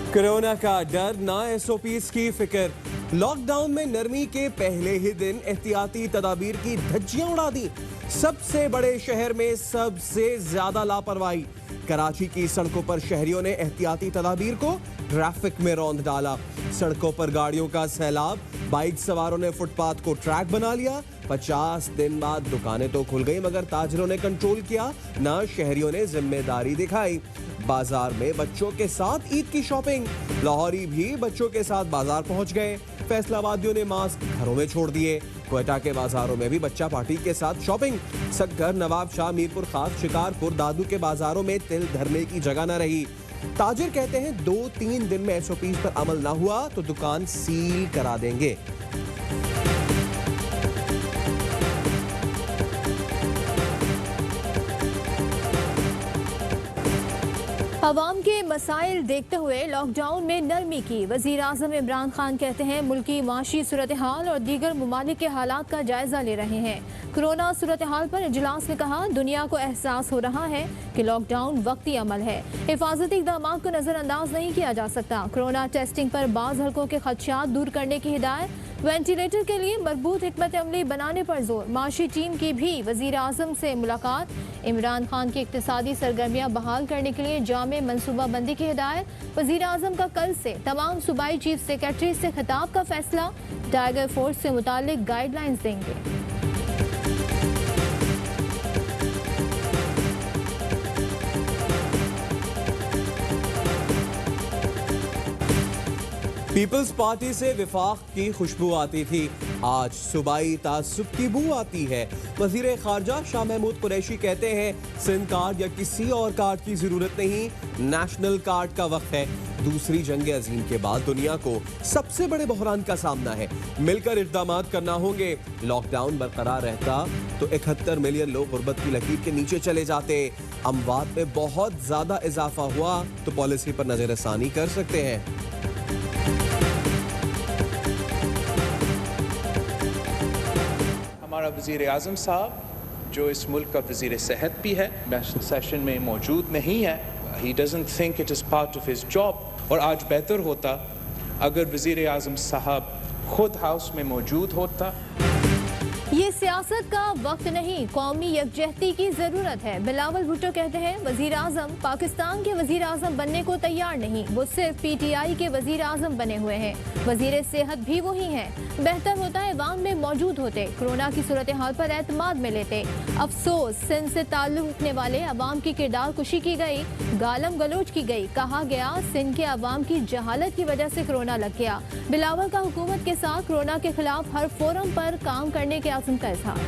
Corona का डर, ना एसओपीज की फिक्र। लॉकडाउन में नरमी के पहले ही दिन एहतियाती तदाबीर की धज्जियां उड़ा दी। सबसे बड़े शहर में सबसे ज्यादा लापरवाही। कराची की सड़कों पर शहरियों ने एहतियाती तदाबीर को ट्रैफिक में रौंद डाला। सड़कों पर गाड़ियों का सैलाब, बाइक सवारों ने फुटपाथ को ट्रैक बना लिया। 50 दिन बाद दुकानें तो खुल गई, मगर ताजरों ने कंट्रोल किया, ना शहरियों ने जिम्मेदारी दिखाई। बाजार में बच्चों के साथ ईद की शॉपिंग। लाहौरी भी बच्चों के साथ बाजार पहुंच गए। फैसलाबादियों ने मास्क घरों में छोड़ दिए। क्वेटा के बाजारों में भी बच्चा पार्टी के साथ शॉपिंग। सक्कर, नवाब शाह, मीरपुर खास, शिकारपुर, दादू के बाजारों में तिल धरने की जगह न रही। ताजिर कहते हैं 2-3 दिन में एसओपीज पर अमल ना हुआ तो दुकान सील करा देंगे। अवाम के मसाइल देखते हुए लॉकडाउन में नरमी की। वजीर आजम इमरान खान कहते हैं मुल्की माशी सूरत हाल और दीगर ममालिक के हालात का जायजा ले रहे हैं। कोरोना सूरत हाल पर इजलास में कहा, दुनिया को एहसास हो रहा है कि लॉकडाउन वक्ती अमल है। हिफाजती इक़दाम को नजरअंदाज नहीं किया जा सकता। कोरोना टेस्टिंग पर बाज़ हल्कों के खदशात दूर करने की हिदायत। वेंटिलेटर के लिए मजबूत हिकमत अमली बनाने पर जोर। माशी टीम की भी वजीर आजम से मुलाकात। इमरान खान की इक्तिसादी सरगर्मियां बहाल करने के लिए जामे मनसूबाबंदी की हिदायत। वजीर आजम का कल से तमाम सूबाई चीफ सेक्रेटरी से खिताब का फैसला। टाइगर फोर्स से मुतालिक गाइडलाइंस देंगे। पीपल्स पार्टी से विफाक की खुशबू आती थी, आज सूबाई तासुब की बू आती है। वजीर खारजा शाह महमूद कुरैशी कहते हैं सिंध कार्ड या किसी और कार्ड की जरूरत नहीं, नेशनल कार्ड का वक्त है। दूसरी जंग अजीम के बाद दुनिया को सबसे बड़े बहरान का सामना है, मिलकर इक़दाम करना होंगे। लॉकडाउन बरकरार रहता तो 71 मिलियन लोग गुर्बत की लकीर के नीचे चले जाते। अमवात में बहुत ज्यादा इजाफा हुआ तो पॉलिसी पर नजरसानी कर सकते हैं। हमारा वज़ीर आज़म साहब जो इस मुल्क का वज़ीर सेहत भी है, सेशन में मौजूद नहीं है। He doesn't think it is part of his job. और आज बेहतर होता अगर वज़ीर आज़म साहब खुद हाउस में मौजूद होता। ये सियासत का वक्त नहीं, कौमी यकजहती की जरूरत है। बिलावल भुट्टो कहते हैं वजीर आजम पाकिस्तान के वजीर आजम बनने को तैयार नहीं, वो सिर्फ PTI के वजीर आजम बने हुए हैं। वजीर सेहत भी वही हैं। बेहतर होता है अवाम में मौजूद होते, कोरोना की सूरत हाल पर एतमाद में लेते। अफसोस, सिंध से ताल्लुक रखने वाले अवाम की किरदार कुशी की गई, गालम गलोच की गई। कहा गया सिंध के अवाम की जहालत की वजह से कोरोना लग गया। बिलावल का हुकूमत के साथ कोरोना के खिलाफ हर फोरम पर काम करने के आज़म का इजहार।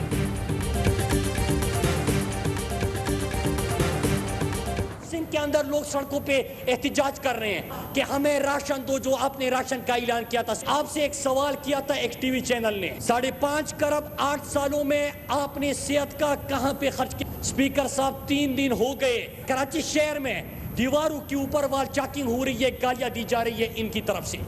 सिंध के अंदर लोग सड़कों पे एहतिजाज कर रहे हैं कि हमें राशन दो, जो आपने राशन का ऐलान किया था। आपसे एक सवाल किया था एक टीवी चैनल ने, 5.5 करोड़ 8 सालों में आपने सेहत का कहां पे खर्च किया? स्पीकर साहब 3 दिन हो गए कराची शहर में दीवारों के ऊपर वाल चैकिंग हो रही है, गालियां दी जा रही है इनकी तरफ से।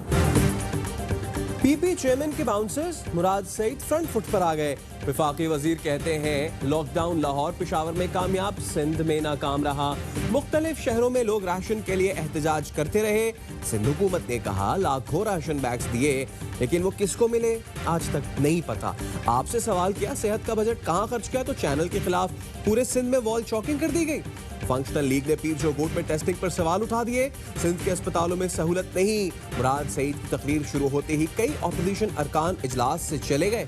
पीपी चेयरमैन के बाउंसर्स मुराद सईद फ्रंट फुट पर आ गए। विफाकी वजीर कहते हैं लॉकडाउन लाहौर पेशावर में कामयाब, सिंध में नाकाम रहा। मुख्तलिफ शहरों में लोग राशन के लिए एहतजाज करते रहे। सिंध हुकूमत ने कहा लाखों राशन बैग्स दिए, लेकिन वो किसको मिले आज तक नहीं पता। आपसे सवाल किया सेहत का बजट कहाँ खर्च किया तो चैनल के खिलाफ पूरे सिंध में वॉल चॉकिंग कर दी गई। फंक्शनल लीग ने पीर जो गोट में टेस्टिंग पर सवाल उठा दिए। सिंध के अस्पतालों में सहूलत नहीं। मुराद सईद की तकरीर शुरू होते ही कई ऑपोजिशन अरकान इजलास से चले गए।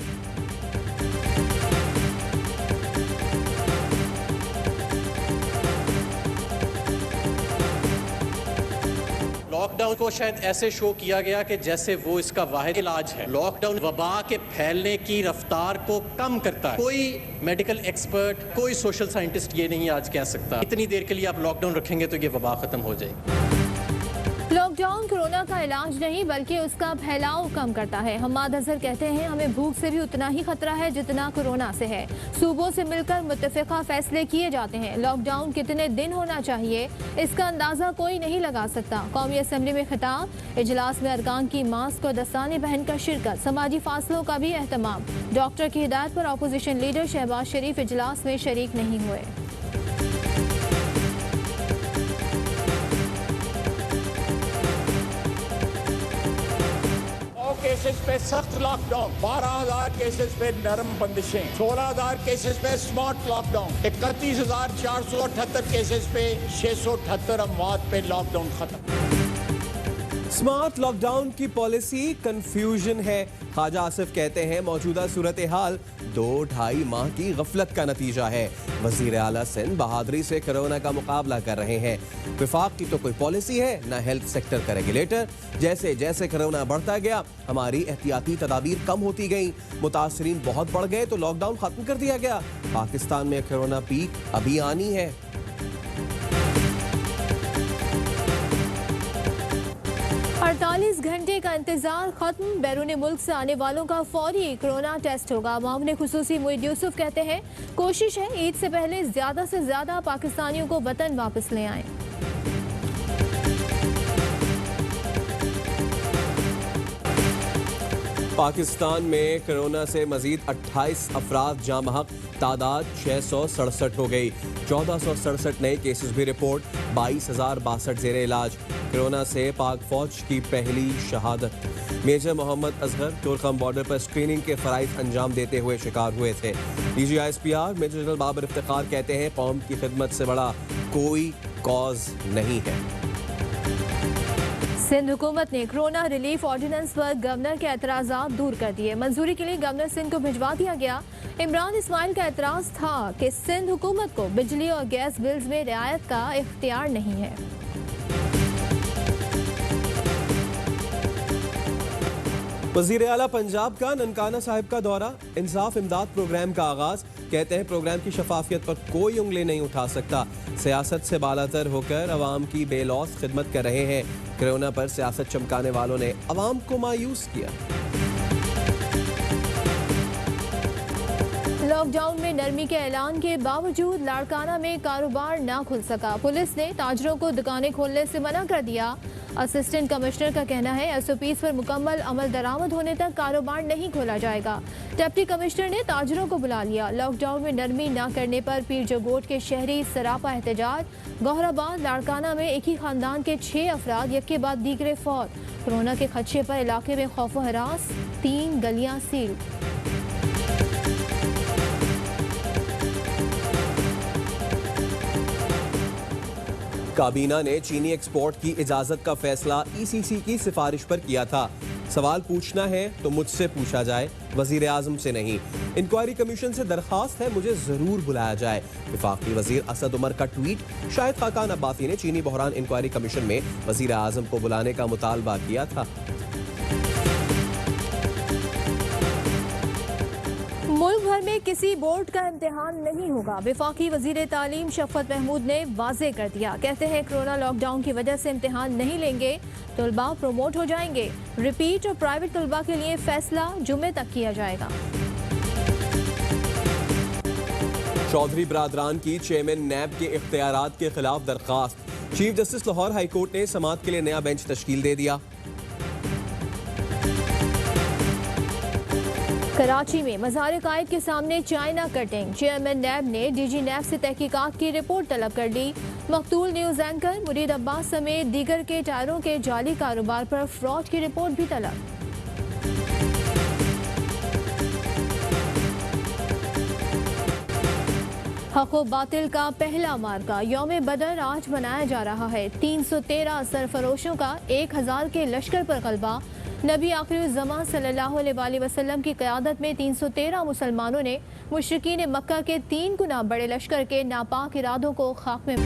लॉकडाउन को शायद ऐसे शो किया गया कि जैसे वो इसका वाहिद इलाज है। लॉकडाउन वबा के फैलने की रफ्तार को कम करता है। कोई मेडिकल एक्सपर्ट, कोई सोशल साइंटिस्ट ये नहीं आज कह सकता इतनी देर के लिए आप लॉकडाउन रखेंगे तो ये वबा खत्म हो जाएगी। लॉकडाउन कोरोना का इलाज नहीं बल्कि उसका फैलाव कम करता है। हम्माद अजहर कहते हैं हमें भूख से भी उतना ही खतरा है जितना कोरोना से है। सूबों से मिलकर मुत्तफिका फैसले किए जाते हैं। लॉकडाउन कितने दिन होना चाहिए इसका अंदाजा कोई नहीं लगा सकता। कौमी असम्बली में खिताब, इजलास में अरकान की मास्क और दस्ताने पहनकर शिरकत, समाजी फासलों का भी एहतमाम। डॉक्टर की हिदायत पर अपोजिशन लीडर शहबाज शरीफ इजलास में शरीक नहीं हुए। केसेस पे सख्त लॉकडाउन, 12,000 केसेस पे नरम बंदिशें, 16,000 केसेस पे स्मार्ट लॉकडाउन, 31,478 केसेस पे 678 अमवात पे लॉकडाउन खत्म। स्मार्ट लॉकडाउन की पॉलिसी कंफ्यूजन है। ख्वाजा आसिफ कहते हैं मौजूदा सूरत हाल 2-2.5 माह की गफलत का नतीजा है। वजीर आला सिंध बहादुरी से कोरोना का मुकाबला कर रहे हैं। विफाक की तो कोई पॉलिसी है न हेल्थ सेक्टर का रेगुलेटर। जैसे जैसे कोरोना बढ़ता गया हमारी एहतियाती तदाबीर कम होती गई, मुतासरीन बहुत बढ़ गए तो लॉकडाउन खत्म कर दिया गया। पाकिस्तान में कोरोना पीक अभी आनी है। 48 घंटे का इंतजार खत्म, बैरून मुल्क से आने वालों का फौरी कोरोना टेस्ट होगा। मामले खुसूसी मुईद यूसुफ कहते हैं कोशिश है ईद से पहले ज्यादा से ज्यादा पाकिस्तानियों को वतन वापस ले आएं। पाकिस्तान में कोरोना से मजीद 28 अफराद जाँ बहक, तादाद 667 हो गई। 1467 नए केसेस भी रिपोर्ट, 22,062 जेर इलाज। कोरोना से पाक फौज की पहली शहादत। मेजर मोहम्मद असगर तुर्कम बॉर्डर पर स्क्रीनिंग के फराइज अंजाम देते हुए शिकार हुए थे। DGISPR major general Babar Iftikhar कहते हैं कौम की खिदमत से बड़ा कोई कॉज नहीं है। सिंध हुकूमत ने कोरोना रिलीफ ऑर्डिनेंस पर गवर्नर के एतराज़ात दूर कर दिए। मंजूरी के लिए गवर्नर सिंध को भिजवा दिया गया। इमरान इस्माइल का एतराज़ था कि सिंध हुकूमत को बिजली और गैस बिल्स में रियायत का इख्तियार नहीं है। वज़ीर आला पंजाब का ननकाना साहिब का दौरा, इंसाफ इमदाद प्रोग्राम का आगाज। कहते हैं प्रोग्राम की शफाफियत पर कोई उंगली नहीं उठा सकता। सियासत से बालातर होकर अवाम की बेलौस खिदमत कर रहे हैं। कोरोना पर सियासत चमकाने वालों ने अवाम को मायूस किया। लॉकडाउन में नरमी के ऐलान के बावजूद लाड़काना में कारोबार ना खुल सका। पुलिस ने ताजरों को दुकानें खोलने से मना कर दिया। असिस्टेंट कमिश्नर का कहना है SOPs पर मुकम्मल अमल दरामद होने तक कारोबार नहीं खोला जाएगा। डिप्टी कमिश्नर ने ताजरों को बुला लिया। लॉकडाउन में नरमी न करने पर पीर जोगोट के शहरी सरापा एहतजाज। गौहराबाद लाड़काना में एक ही खानदान के 6 अफराद यके बाद दीगरे फौत। कोरोना के खदशे पर इलाके में खौफ व हरास, 3 गलियां सील। काबीना ने चीनी एक्सपोर्ट की इजाजत का फैसला ECC की सिफारिश पर किया था। सवाल पूछना है तो मुझसे पूछा जाए, वजीर आजम से नहीं। इंक्वायरी कमीशन से दरखास्त है, मुझे जरूर बुलाया जाए। वफाकी वजीर असद उमर का ट्वीट। शाहिद खाकान अब्बासी ने चीनी बहरान इंक्वायरी कमीशन में वजीर आजम को बुलाने का मुतालबा किया था। मुल्क भर में किसी बोर्ड का इम्तिहान नहीं होगा। वफाकी वजीर तालीम शफकत महमूद ने वाजे कर दिया। कहते हैं कोरोना लॉकडाउन की वजह से इम्तिहान नहीं लेंगे, तलबा प्रमोट हो जाएंगे। रिपीट और प्राइवेट तलबा के लिए फैसला जुमे तक किया जाएगा। चौधरी बरादरान की चेयरमैन नैब के इख्तियारात के खिलाफ दरखास्त। Chief justice Lahore high court ने समाअत के लिए नया बेंच तश्कील दे दिया। कराची में मज़ार कायद के सामने चाइना कटिंग। चेयरमैन नैब ने DG नैब से तहकीकात की रिपोर्ट तलब कर ली। मकतूल न्यूज़ एंकर मुरीद अब्बास समेत दीगर के टायरों के जाली कारोबार पर फ्रॉड की रिपोर्ट भी तलब। हक़ व बातिल का पहला मार्का यौम बदर आज मनाया जा रहा है। 313 सरफरोशों का 1000 के लश्कर पर गलबा। नबी आखिर ज़मान सल्लल्लाहु अलैहि वसल्लम की क़यादत में 313 मुसलमानों ने मुशरिकीन मक्का के 3 गुना बड़े लश्कर के नापाक इरादों को खाक में।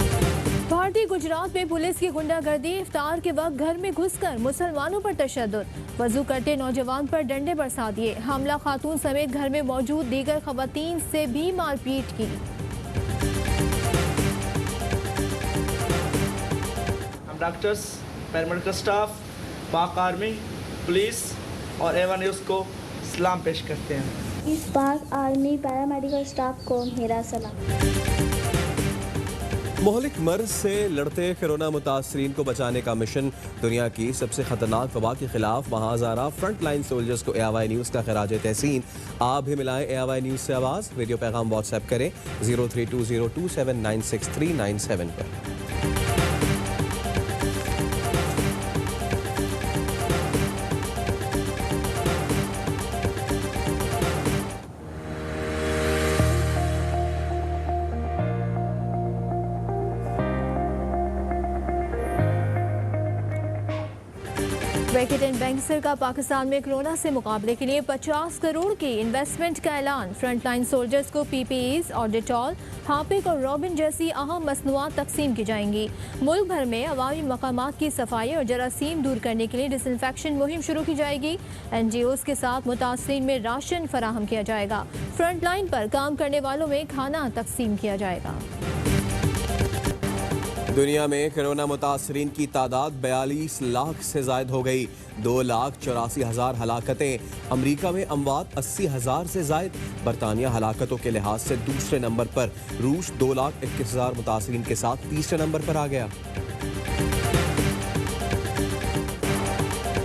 भारतीय गुजरात में पुलिस की गुंडागर्दी। इफ्तार के वक्त घर में घुसकर मुसलमानों पर तशद्दुद। वजू करते नौजवान पर डंडे बरसा दिए। हमला खातून समेत घर में मौजूद दीगर खवातीन से भी मारपीट की। हम डॉक्टर्स, पैरामेडिकल स्टाफ, पाक आर्मी, पुलिस और A1 न्यूज़ को सलाम पेश करते हैं। इस पाक आर्मी पैरामेडिकल स्टाफ को मेरा सलाम। मोहलिक मर्ज से लड़ते कोरोना मुतासरीन को बचाने का मिशन। दुनिया की सबसे खतरनाक वबा के खिलाफ महाजारा फ्रंट लाइन सोल्जर्स को AIY न्यूज़ का खराज तहसीन। आप भी मिलाएं AIY न्यूज़ से आवाज़। वीडियो पैगाम व्हाट्सएप करें 032027963997 पर। ब्रैकेट एंड बैंक्सर का पाकिस्तान में कोरोना से मुकाबले के लिए 50 करोड़ की इन्वेस्टमेंट का ऐलान। फ्रंटलाइन सोल्जर्स को पीपीईज और डेटॉल, हार्पिक और रॉबिन जैसी अहम मसनूआत तकसीम की जाएंगी। मुल्क भर में अवामी मकामात की सफाई और जरासीम दूर करने के लिए डिसइंफेक्शन मुहिम शुरू की जाएगी। NGOs के साथ मुतासरीन में राशन फराहम किया जाएगा। फ्रंटलाइन पर काम करने वालों में खाना तकसीम किया जाएगा। दुनिया में कोरोना मुतासरीन की तादाद 42 लाख से जायद हो गई। 2,84,000 हलाकतें। अमरीका में अमवात 80,000 से जायद। बरतानिया हलाकतों के लिहाज से दूसरे नंबर पर। रूस 2,21,000 मुतासरीन के साथ तीसरे नंबर पर आ गया।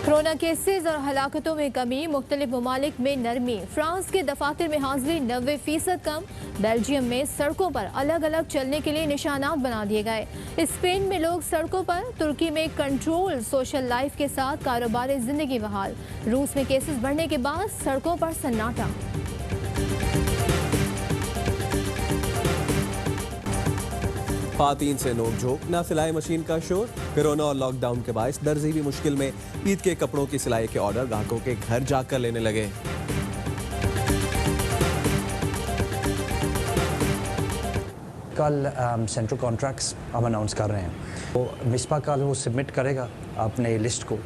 कोरोना केसेस और हलाकतों में कमी, मुख्तलिफ ममालिक में नरमी। फ्रांस के दफातर में हाजिरी 90% कम। बेल्जियम में सड़कों पर अलग अलग चलने के लिए निशानात बना दिए गए। स्पेन में लोग सड़कों पर। तुर्की में कंट्रोल सोशल लाइफ के साथ कारोबार जिंदगी बहाल। रूस में केसेस बढ़ने के बाद सड़कों पर सन्नाटा। खातीन से नोकझोंक, ना सिलाई मशीन का शोर। कोरोना और लॉकडाउन के बायस दर्जी भी मुश्किल में। ईद के कपड़ों की सिलाई के ऑर्डर ग्राहकों के घर जाकर लेने लगे। कल सेंट्रल कॉन्ट्रैक्ट्स हम अनाउंस कर रहे हैं। तो मिसबा कल वो सबमिट करेगा अपने लिस्ट को,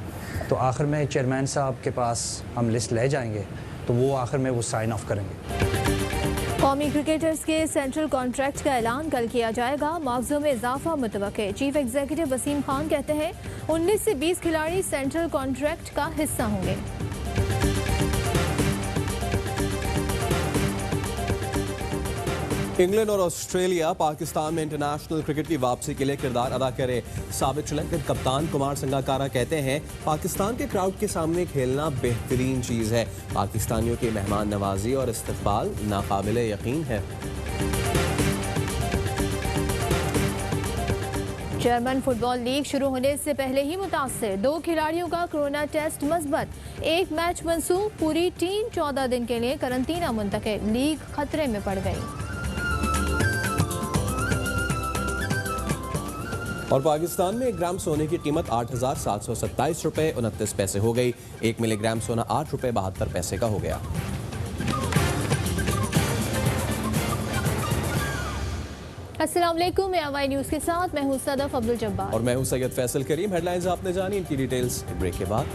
तो आखिर में चेयरमैन साहब के पास हम लिस्ट ले जाएंगे, तो वो आखिर में वो साइन ऑफ करेंगे। कौमी क्रिकेटर्स के सेंट्रल कॉन्ट्रैक्ट का ऐलान कल किया जाएगा। मुआवजों में इजाफा मुतवक्के। चीफ एग्जीक्यूटिव वसीम खान कहते हैं 19 से 20 खिलाड़ी सेंट्रल कॉन्ट्रैक्ट का हिस्सा होंगे। इंग्लैंड और ऑस्ट्रेलिया पाकिस्तान में इंटरनेशनल क्रिकेट की वापसी के लिए किरदार अदा करे। साबिक श्रीलंकन कप्तान कुमार संगाकारा कहते हैं पाकिस्तान के क्राउड के सामने खेलना बेहतरीन चीज है। पाकिस्तानियों की मेहमान नवाजी और इस्तकबाल नाकाबिले यकीन है। जर्मन फुटबॉल लीग शुरू होने से पहले ही मुतासर। 2 खिलाड़ियों का कोरोना टेस्ट मस्बत। 1 मैच मंसूख। पूरी टीम 14 दिन के लिए करंतना मुंतकिल। लीग खतरे में पड़ गई। और पाकिस्तान में 1 ग्राम सोने की कीमत 8,727 रुपये 29 पैसे हो गई। 1 मिलीग्राम सोना 8 रुपये 72 पैसे का हो गया। अस्सलाम वालेकुम, मैं AY न्यूज़ के साथ मैं हूं सदफ अब्दुल जब्बार और मैं हूं सैयद फैसल करीम। हेडलाइंस आपने जानी, इनकी डिटेल्स ब्रेक के बाद।